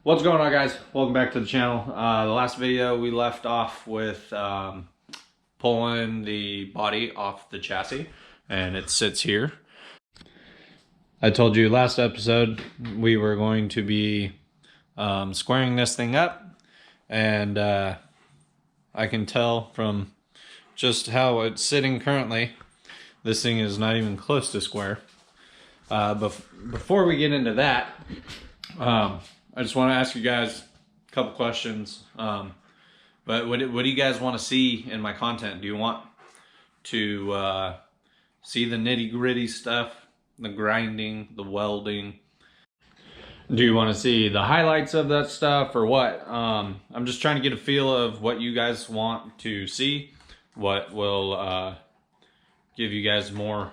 What's going on, guys? Welcome back to the channel. The last video we left off with pulling the body off the chassis, and it sits here. I told you last episode we were going to be squaring this thing up, and I can tell from just how it's sitting currently, this thing is not even close to square. But before we get into that, I just want to ask you guys a couple questions. But what do you guys want to see in my content? Do you want to see the nitty gritty stuff, the grinding, the welding? Do you want to see the highlights of that stuff or what? I'm just trying to get a feel of what you guys want to see, what will give you guys more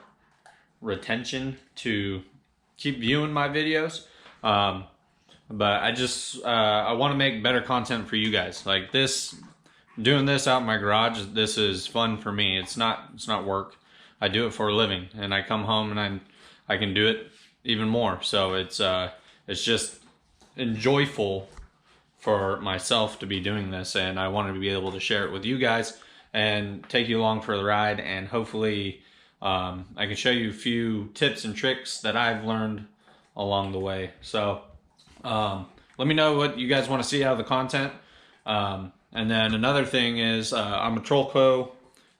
retention to keep viewing my videos. But I want to make better content for you guys. Like this, doing this out in my garage, this is fun for me. It's not work. I do it for a living, and I come home and I can do it even more. So it's just enjoyable for myself to be doing this, and I wanted to be able to share it with you guys and take you along for the ride, and hopefully I can show you a few tips and tricks that I've learned along the way. So let me know what you guys want to see out of the content. And then another thing is I'm a Trollco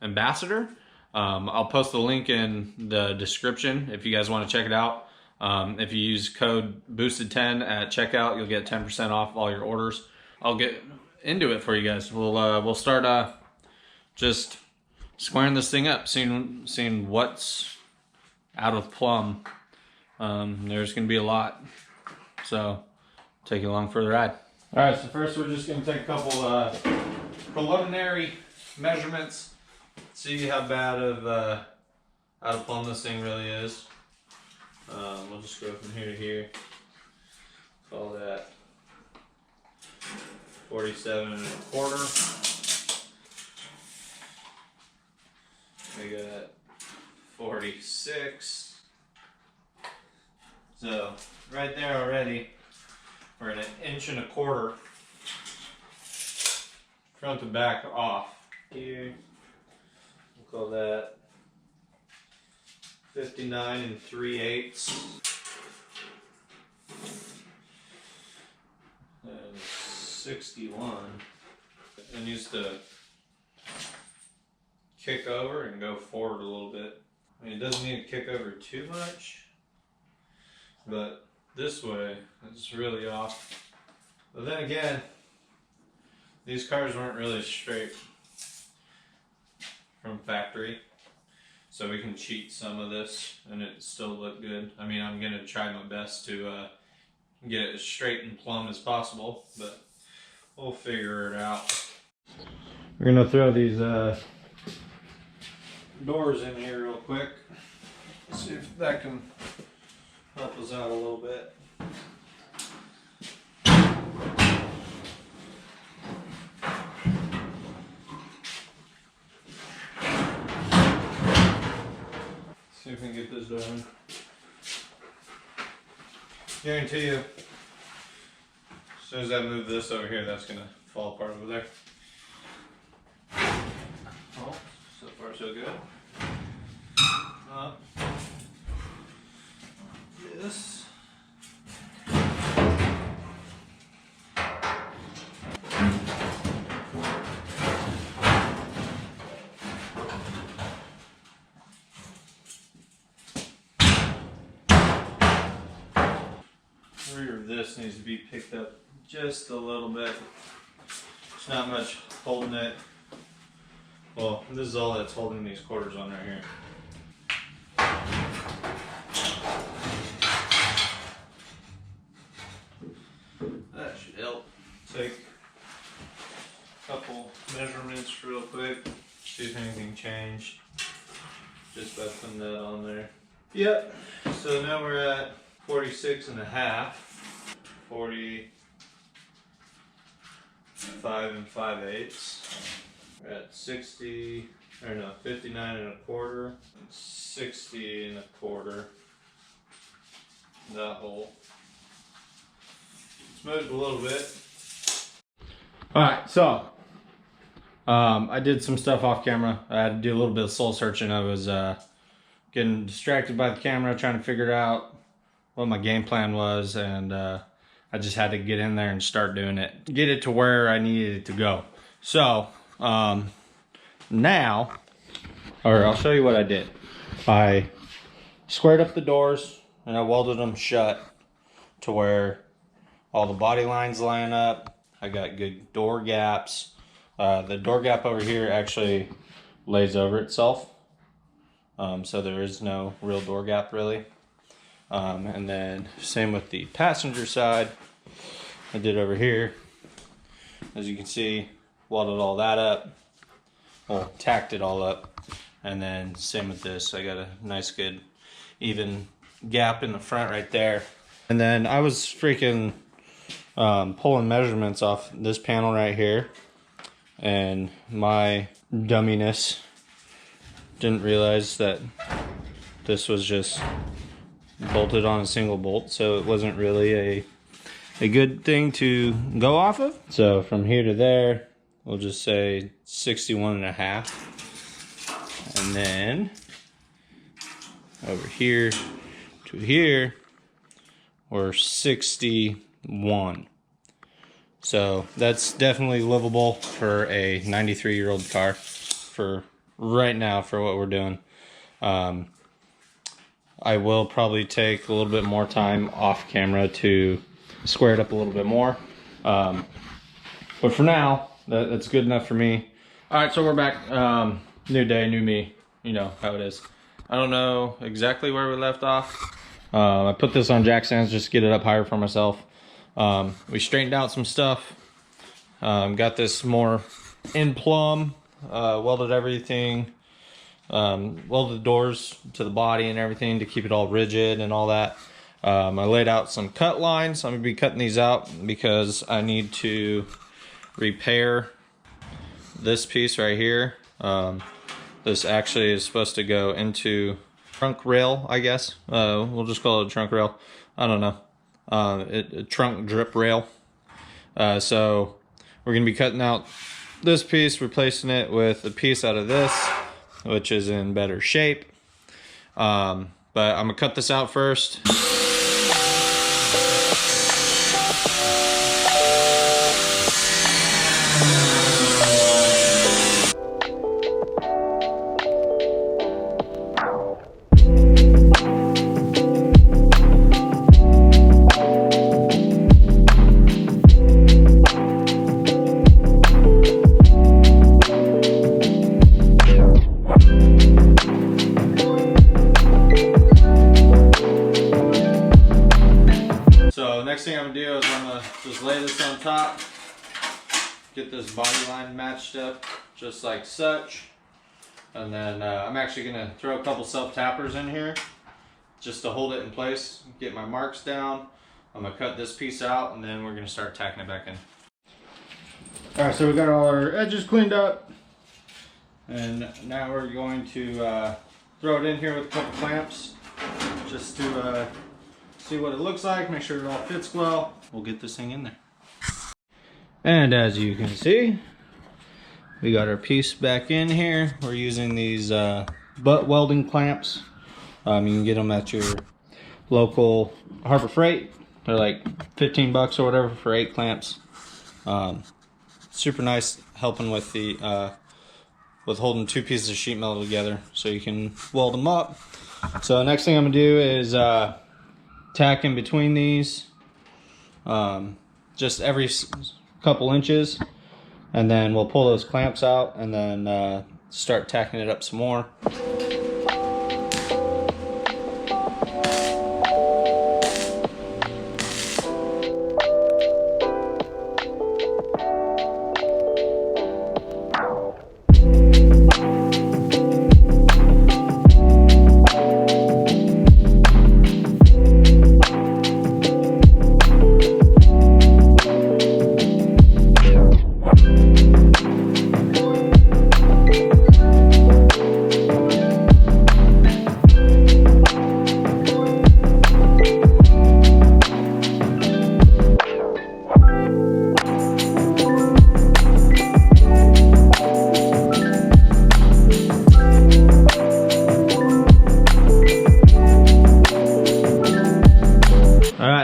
ambassador. I'll post the link in the description if you guys want to check it out. If you use code BOOSTED10 at checkout, you'll get 10% off all your orders. I'll get into it for you guys. We'll start just squaring this thing up, seeing what's out of plumb. There's gonna be a lot, so take you along for the ride. All right, so first we're just gonna take a couple preliminary measurements, see how bad of out of plumb this thing really is. We'll just go from here to here. Call that 47.25. We got 46. So right there already, we're at 1.25 inches front to back off. Here, we'll call that 59 3/8. And 61. It needs to kick over and go forward a little bit. I mean, it doesn't need to kick over too much, but this way it's really off. But then again, these cars weren't really straight from factory, so we can cheat some of this and it still look good. I mean, I'm gonna try my best to get it as straight and plumb as possible, but we'll figure it out. We're gonna throw these doors in here real quick. See if that can help us out a little bit. See if we can get this done. Guarantee you, as soon as I move this over here, that's gonna fall apart over there. Oh, so far so good. This. Rear of this needs to be picked up just a little bit. There's not much holding it. Well, this is all that's holding these quarters on right here. That should help. Take a couple measurements real quick, see if anything changed just by putting that on there. Yep, so now we're at 46.5, 45 5/8. We're at 60, or no, 59.25, 60.25. That hole. smoothed a little bit. All right, so I did some stuff off camera. I had to do a little bit of soul searching. I was getting distracted by the camera, trying to figure out what my game plan was, and I just had to get in there and start doing it, get it to where I needed it to go. So now, or I'll show you what I did. I squared up the doors and I welded them shut to where all the body lines line up. I got good door gaps. The door gap over here actually lays over itself. So there is no real door gap really. And then same with the passenger side. I did over here. As you can see, welded all that up. Well, tacked it all up. And then same with this. I got a nice good even gap in the front right there. And then I was freaking pulling measurements off this panel right here. And my dumminess didn't realize that this was just bolted on a single bolt, so it wasn't really a good thing to go off of. So from here to there, we'll just say 61.5, and then over here to here we're 61. So that's definitely livable for a 93-year-old car for right now for what we're doing. I will probably take a little bit more time off camera to square it up a little bit more. But for now, that's good enough for me. All right, so we're back. New day, new me. You know how it is. I don't know exactly where we left off. I put this on jack stands just to get it up higher for myself. We straightened out some stuff. Got this more in plumb. Welded everything. Welded the doors to the body and everything to keep it all rigid and all that. I laid out some cut lines. I'm gonna be cutting these out because I need to repair this piece right here. This actually is supposed to go into trunk rail, I guess. We'll just call it a trunk rail. I don't know. A trunk drip rail. So we're gonna be cutting out this piece, replacing it with a piece out of this, which is in better shape. But I'm gonna cut this out first. Next thing I'm gonna do is I'm gonna just lay this on top, get this body line matched up just like such, and then I'm actually gonna throw a couple self-tappers in here just to hold it in place, get my marks down. I'm gonna cut this piece out and then we're gonna start tacking it back in. All right, so we got all our edges cleaned up, and now we're going to throw it in here with a couple clamps just to see what it looks like, make sure it all fits well. We'll get this thing in there. And as you can see, we got our piece back in here. We're using these butt welding clamps. You can get them at your local Harbor Freight. They're like 15 bucks or whatever for 8 clamps. Super nice, helping with the with holding 2 pieces of sheet metal together so you can weld them up. So next thing I'm gonna do is tack in between these, just every couple inches, and then we'll pull those clamps out and then start tacking it up some more.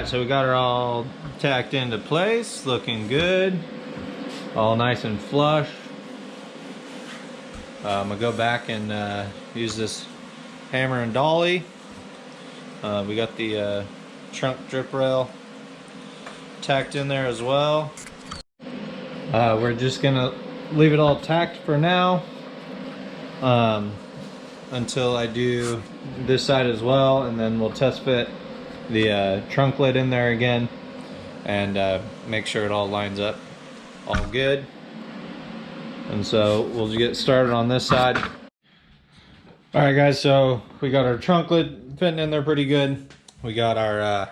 Alright, so we got her all tacked into place, looking good. All nice and flush. I'm gonna go back and use this hammer and dolly. We got the trunk drip rail tacked in there as well. We're just gonna leave it all tacked for now until I do this side as well, and then we'll test fit the trunk lid in there again and make sure it all lines up all good. And so we'll get started on this side. Alright guys, so we got our trunk lid fitting in there pretty good. We got our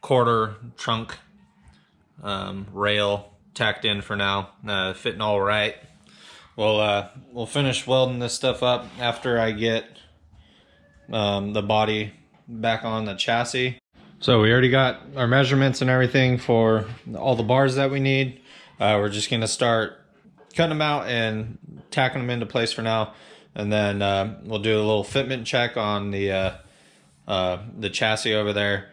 quarter trunk rail tacked in for now, fitting all right. We'll finish welding this stuff up after I get the body back on the chassis. So we already got our measurements and everything for all the bars that we need. We're just gonna start cutting them out and tacking them into place for now, and then we'll do a little fitment check on the chassis over there.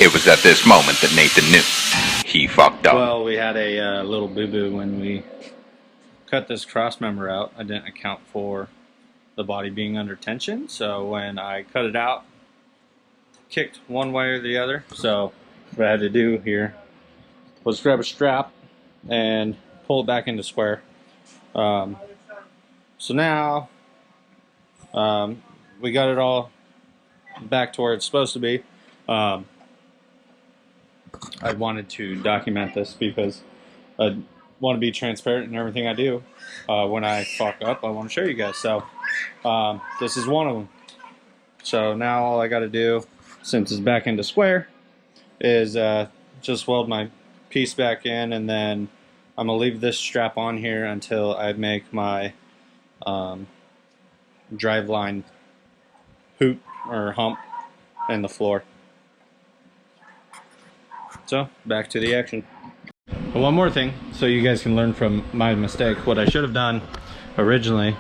It was at this moment that Nathan knew he fucked up. Well, we had a little boo-boo when we cut this cross member out. I didn't account for the body being under tension, so when I cut it out, kicked one way or the other. So what I had to do here was grab a strap and pull it back into square. So now we got it all back to where it's supposed to be. I wanted to document this because I want to be transparent in everything I do. When I fuck up, I want to show you guys. So this is one of them. So now all I got to do, since it's back into square, is just weld my piece back in, and then I'm gonna leave this strap on here until I make my driveline hoop or hump in the floor. So back to the action. One more thing, so you guys can learn from my mistake. What I should have done originally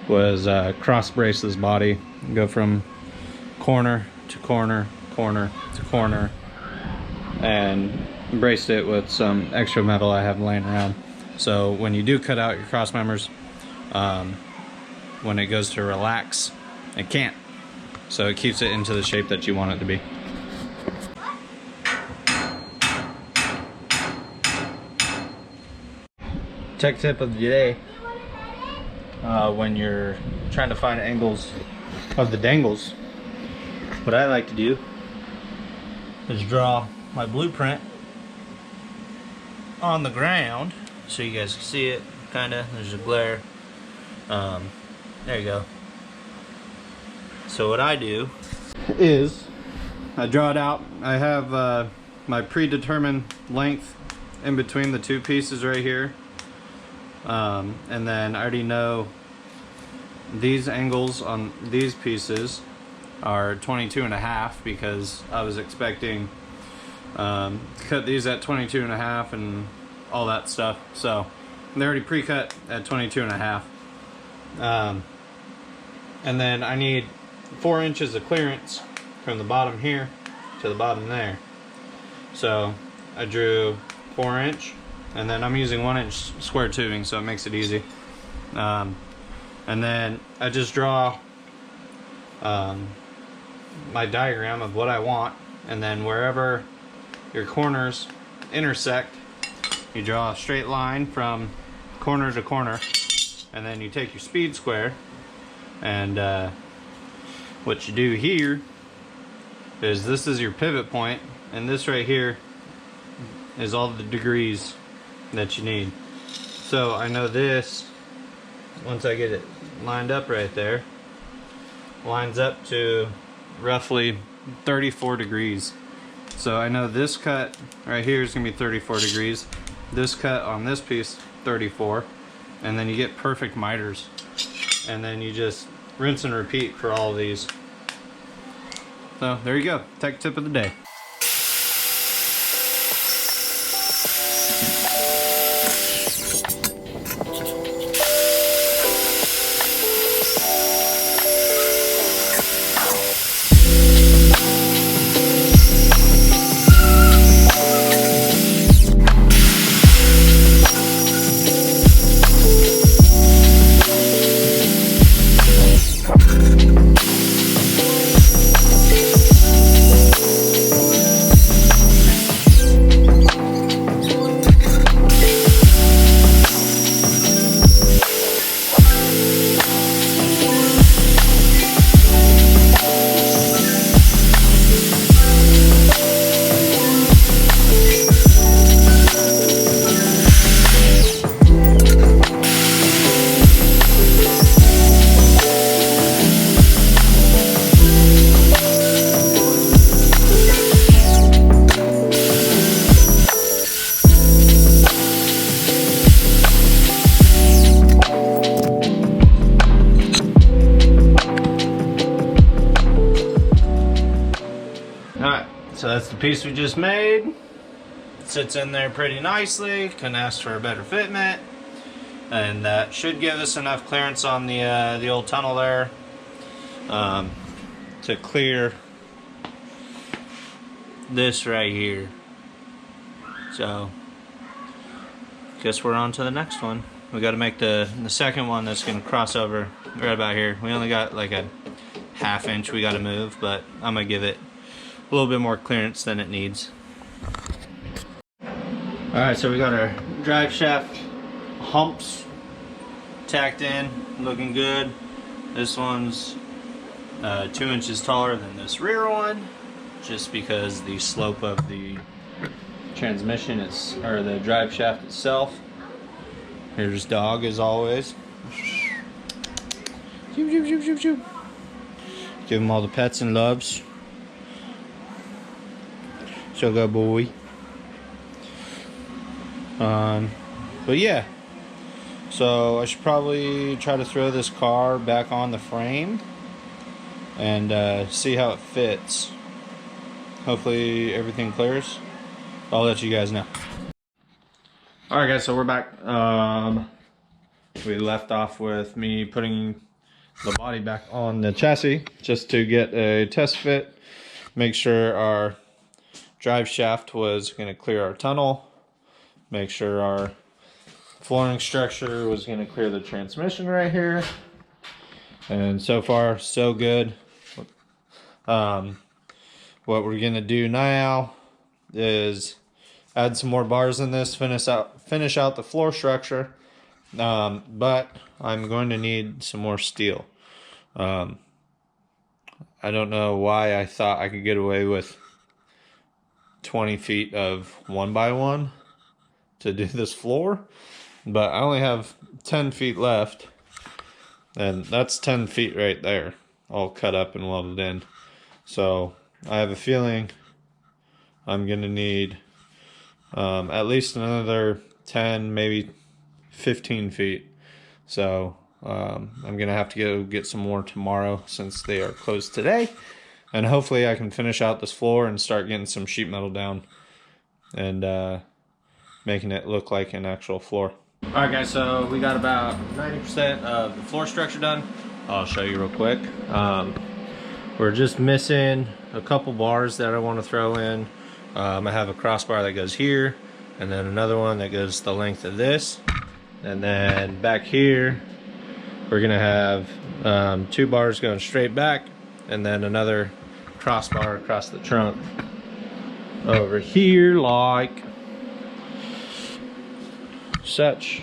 was cross brace this body, go from corner to corner, corner to corner, and braced it with some extra metal I have laying around. So when you do cut out your cross members, when it goes to relax, it can't. So it keeps it into the shape that you want it to be. Tech tip of the day, when you're trying to find angles of the dangles, what I like to do is draw my blueprint on the ground so you guys can see it, kinda. There's a glare. There you go. So what I do is I draw it out. I have my predetermined length in between the two pieces right here. And then I already know these angles on these pieces are 22.5 because I was expecting to cut these at 22.5 and all that stuff. So they're already pre-cut at 22.5. And then I need 4 inches of clearance from the bottom here to the bottom there. So I drew 4 inch. And then I'm using 1 inch square tubing, so it makes it easy. And then I just draw my diagram of what I want, and then wherever your corners intersect, you draw a straight line from corner to corner, and then you take your speed square And what you do here is this is your pivot point, and this right here is all the degrees that you need. So I know this, once I get it lined up right there, lines up to roughly 34 degrees. So I know this cut right here is gonna be 34 degrees. This cut on this piece, 34. And then you get perfect miters. And then you just rinse and repeat for all of these. So there you go, tech tip of the day. So that's the piece we just made. It sits in there pretty nicely. Couldn't ask for a better fitment, and that should give us enough clearance on the old tunnel there to clear this right here. So guess we're on to the next one. We got to make the second one that's going to cross over right about here. We only got like a ½ inch we got to move, but I'm gonna give it a little bit more clearance than it needs. Alright, so we got our drive shaft humps tacked in, looking good. This one's 2 inches taller than this rear one, just because the slope of the transmission is, or the drive shaft itself. Here's Dog as always. Give him all the pets and loves. Sugar boy. But yeah, so I should probably try to throw this car back on the frame and see how it fits. Hopefully everything clears. I'll let you guys know. Alright guys, so we're back. We left off with me putting the body back on the chassis just to get a test fit, make sure our drive shaft was going to clear our tunnel, make sure our flooring structure was going to clear the transmission right here, and so far so good. What we're going to do now is add some more bars in this, finish out the floor structure, but I'm going to need some more steel. I don't know why I thought I could get away with 20 feet of 1x1 to do this floor, but I only have 10 feet left, and that's 10 feet right there, all cut up and welded in. So I have a feeling I'm gonna need at least another 10, maybe 15 feet. So I'm gonna have to go get some more tomorrow since they are closed today. And hopefully I can finish out this floor and start getting some sheet metal down and making it look like an actual floor. Alright guys, so we got about 90% of the floor structure done. I'll show you real quick. We're just missing a couple bars that I want to throw in. I have a crossbar that goes here, and then another one that goes the length of this. And then back here, we're gonna have 2 bars going straight back, and then another crossbar across the trunk over here like such.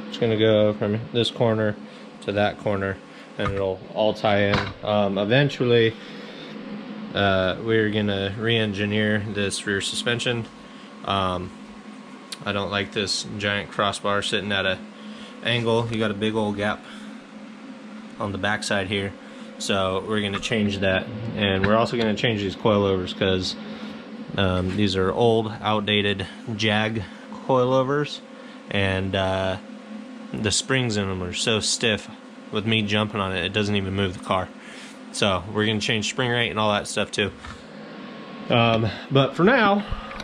It's gonna go from this corner to that corner, and it'll all tie in. Eventually, we're gonna re-engineer this rear suspension. I don't like this giant crossbar sitting at a angle. You got a big old gap on the backside here, so we're gonna change that, and we're also gonna change these coilovers because these are old, outdated Jag coilovers, and the springs in them are so stiff. With me jumping on it, it doesn't even move the car. So we're gonna change spring rate and all that stuff too. But for now,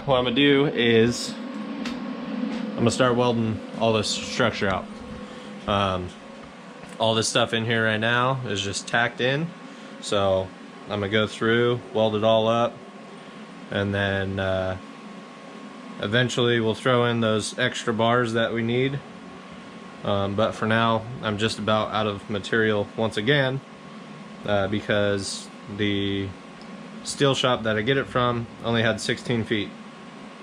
what I'm gonna do is I'm gonna start welding all this structure out. All this stuff in here right now is just tacked in, so I'm gonna go through, weld it all up, and then eventually we'll throw in those extra bars that we need. But for now, I'm just about out of material once again, because the steel shop that I get it from only had 16 feet,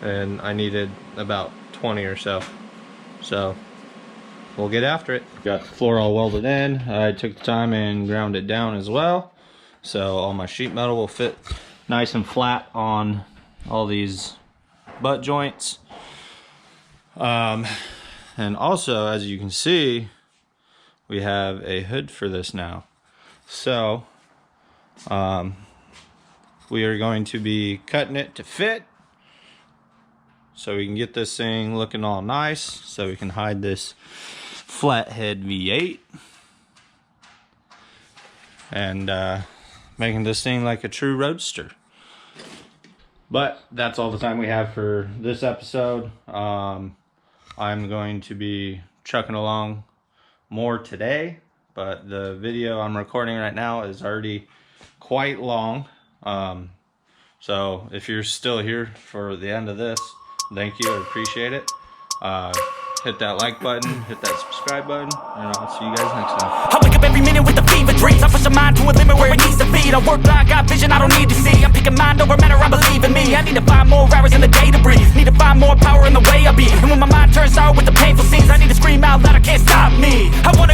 and I needed about 20 or so. So we'll get after it. Got the floor all welded in. I took the time and ground it down as well, so all my sheet metal will fit nice and flat on all these butt joints. And also, as you can see, we have a hood for this now. So we are going to be cutting it to fit, so we can get this thing looking all nice, so we can hide this flathead V8, and making this thing like a true roadster. But that's all the time we have for this episode. I'm going to be trucking along more today, but the video I'm recording right now is already quite long. So if you're still here for the end of this, thank you, I appreciate it. Hit that like button, hit that subscribe button, and I'll see you guys next time. I wake up every minute with the fever dreams. I push my mind to a limit where it needs to feed. I work blind, got vision I don't need to see. I'm picking mind over matter, I believe in me. I need to find more hours in the day to breathe. Need to find more power in the way I be. And when my mind turns sour with the painful scenes, I need to scream out loud, I can't stop me. I wanna